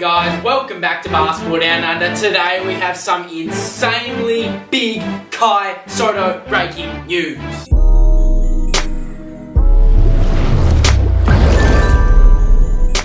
guys, welcome back to Basketball Down Under. Today we have some insanely big Kai Sotto breaking news.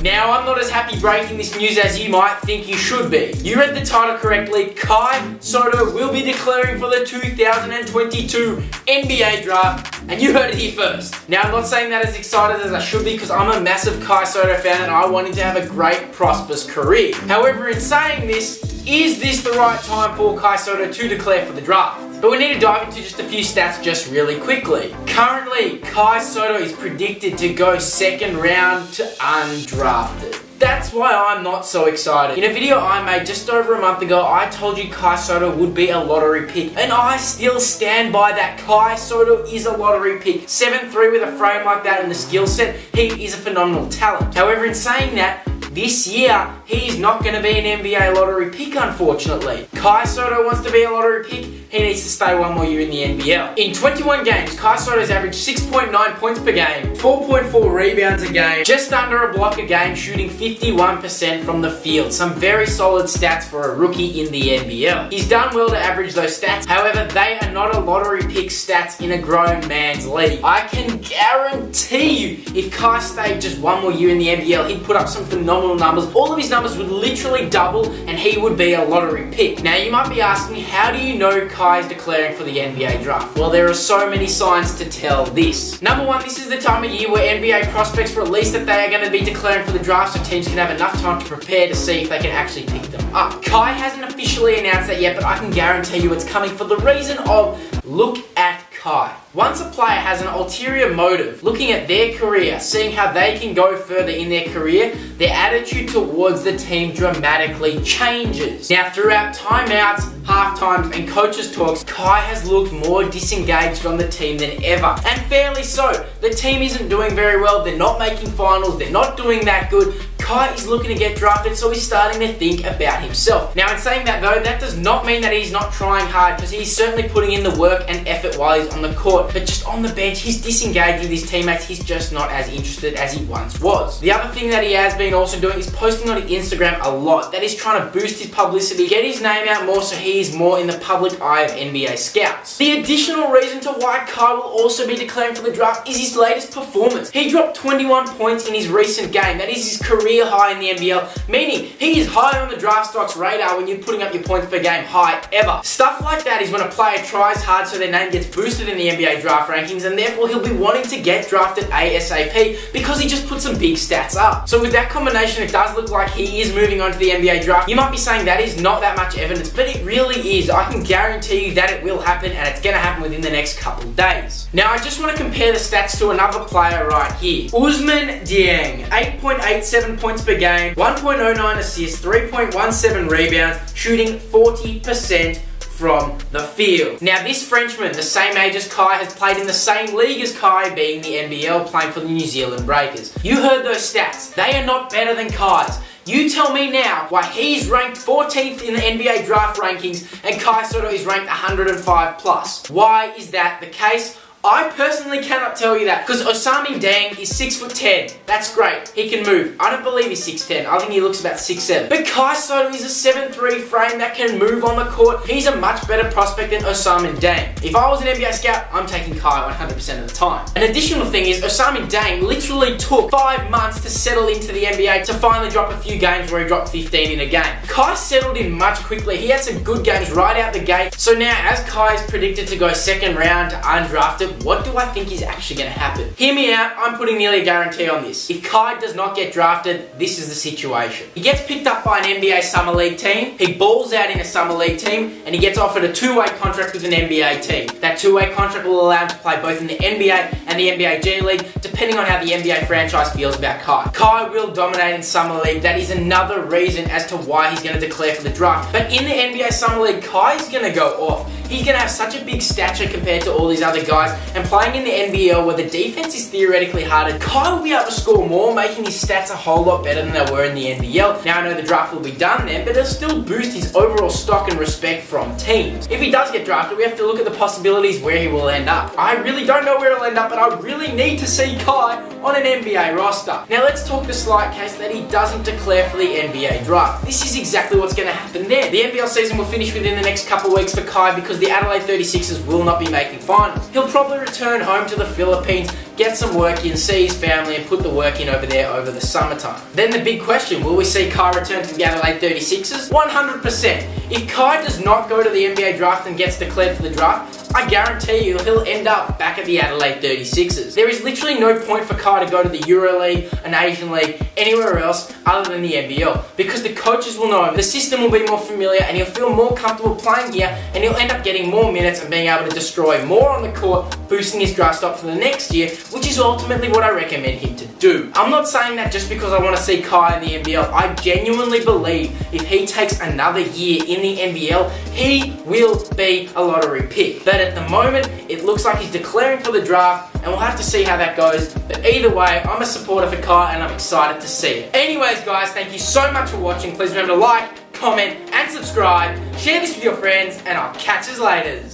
Now, I'm not as happy breaking this news as you might think you should be. You read the title correctly. Kai Sotto will be declaring for the 2022 NBA draft, and you heard it here first. Now, I'm not saying that as excited as I should be because I'm a massive Kai Sotto fan and I want him to have a great, prosperous career. However, in saying this, is this the right time for Kai Sotto to declare for the draft? But we need to dive into just a few stats just really quickly. Currently, Kai Sotto is predicted to go second round to undrafted. That's why I'm not so excited. In a video I made just over a month ago, I told you Kai Sotto would be a lottery pick. And I still stand by that. Kai Sotto is a lottery pick. 7'3" with a frame like that and the skill set, he is a phenomenal talent. However, in saying that, this year, he's not going to be an NBA lottery pick, unfortunately. Kai Sotto wants to be a lottery pick, he needs to stay one more year in the NBL. In 21 games, Kai Sotto's averaged 6.9 points per game, 4.4 rebounds a game, just under a block a game, shooting 51% from the field. Some very solid stats for a rookie in the NBL. He's done well to average those stats, however, they are not a lottery pick stats in a grown man's league. I can guarantee you, if Kai stayed just one more year in the NBL, he'd put up some phenomenal numbers. All of his numbers would literally double and he would be a lottery pick. Now you might be asking, how do you know Kai is declaring for the NBA draft? Well, there are so many signs to tell this. Number one, this is the time of year where NBA prospects release that they are going to be declaring for the draft so teams can have enough time to prepare to see if they can actually pick them up. Kai hasn't officially announced that yet, but I can guarantee you it's coming for the reason of look at Kai. Once a player has an ulterior motive, looking at their career, seeing how they can go further in their career, their attitude towards the team dramatically changes. Now, throughout timeouts, half-times, and coaches' talks, Kai has looked more disengaged on the team than ever. And fairly so. The team isn't doing very well, they're not making finals, they're not doing that good. Kai is looking to get drafted, so he's starting to think about himself. Now, in saying that though, that does not mean that he's not trying hard, because he's certainly putting in the work and effort while he's on the court. But just on the bench, he's disengaged with his teammates. He's just not as interested as he once was. The other thing that he has been also doing is posting on Instagram a lot. That is trying to boost his publicity, get his name out more so he is more in the public eye of NBA scouts. The additional reason to why Kai will also be declaring for the draft is his latest performance. He dropped 21 points in his recent game. That is his career high in the NBL, meaning he is high on the draft stock's radar when you're putting up your points per game high ever. Stuff like that is when a player tries hard so their name gets boosted in the NBA draft rankings, and therefore he'll be wanting to get drafted ASAP because he just put some big stats up. So with that combination, it does look like he is moving on to the NBA draft. You might be saying that is not that much evidence, but it really is. I can guarantee you that it will happen, and it's going to happen within the next couple days. Now, I just want to compare the stats to another player right here. Ousmane Dieng, 8.87 points per game, 1.09 assists, 3.17 rebounds, shooting 40% from the field. Now, this Frenchman, the same age as Kai, has played in the same league as Kai, being the NBL, playing for the New Zealand Breakers. You heard those stats. They are not better than Kai's. You tell me now why he's ranked 14th in the NBA draft rankings and Kai Sotto is ranked 105 plus. Why is that the case? I personally cannot tell you that, because Ousmane Dieng is 6'10". That's great. He can move. I don't believe he's 6'10". I think he looks about 6'7". But Kai Sotto is a 7'3" frame that can move on the court. He's a much better prospect than Ousmane Dieng. If I was an NBA scout, I'm taking Kai 100% of the time. An additional thing is Ousmane Dieng literally took 5 months to settle into the NBA to finally drop a few games where he dropped 15 in a game. Kai settled in much quickly. He had some good games right out the gate. So now, as Kai is predicted to go second round to undrafted, what do I think is actually going to happen? Hear me out, I'm putting nearly a guarantee on this. If Kai does not get drafted, this is the situation. He gets picked up by an NBA Summer League team, he balls out in a Summer League team, and he gets offered a two-way contract with an NBA team. That two-way contract will allow him to play both in the NBA and the NBA G League, depending on how the NBA franchise feels about Kai. Kai will dominate in Summer League. That is another reason as to why he's going to declare for the draft. But in the NBA Summer League, Kai is going to go off. He's going to have such a big stature compared to all these other guys, and playing in the NBL where the defense is theoretically harder, Kai will be able to score more, making his stats a whole lot better than they were in the NBL. Now, I know the draft will be done then, but it'll still boost his overall stock and respect from teams. If he does get drafted, we have to look at the possibilities where he will end up. I really don't know where he'll end up, but I really need to see Kai on an NBA roster. Now let's talk the slight case that he doesn't declare for the NBA draft. This is exactly what's going to happen there. The NBL season will finish within the next couple weeks for Kai because the Adelaide 36Ers will not be making finals. He'll probably return home to the Philippines, get some work in, see his family, and put the work in over there over the summertime. Then the big question, will we see Kai return to the Adelaide 36Ers? 100%. If Kai does not go to the NBA draft and gets declared for the draft, I guarantee you he'll end up back at the Adelaide 36Ers. There is literally no point for Kai to go to the EuroLeague, an Asian league, anywhere else other than the NBL, because the coaches will know him, the system will be more familiar, and he'll feel more comfortable playing here, and he'll end up getting more minutes and being able to destroy more on the court, boosting his draft stock for the next year, which is ultimately what I recommend him to do. I'm not saying that just because I want to see Kai in the NBL. I genuinely believe if he takes another year in the NBL, he will be a lottery pick. But at the moment, it looks like he's declaring for the draft, and we'll have to see how that goes. But either way, I'm a supporter for Kai, and I'm excited to see it. Anyways, guys, thank you so much for watching. Please remember to like, comment, and subscribe. Share this with your friends, and I'll catch you later.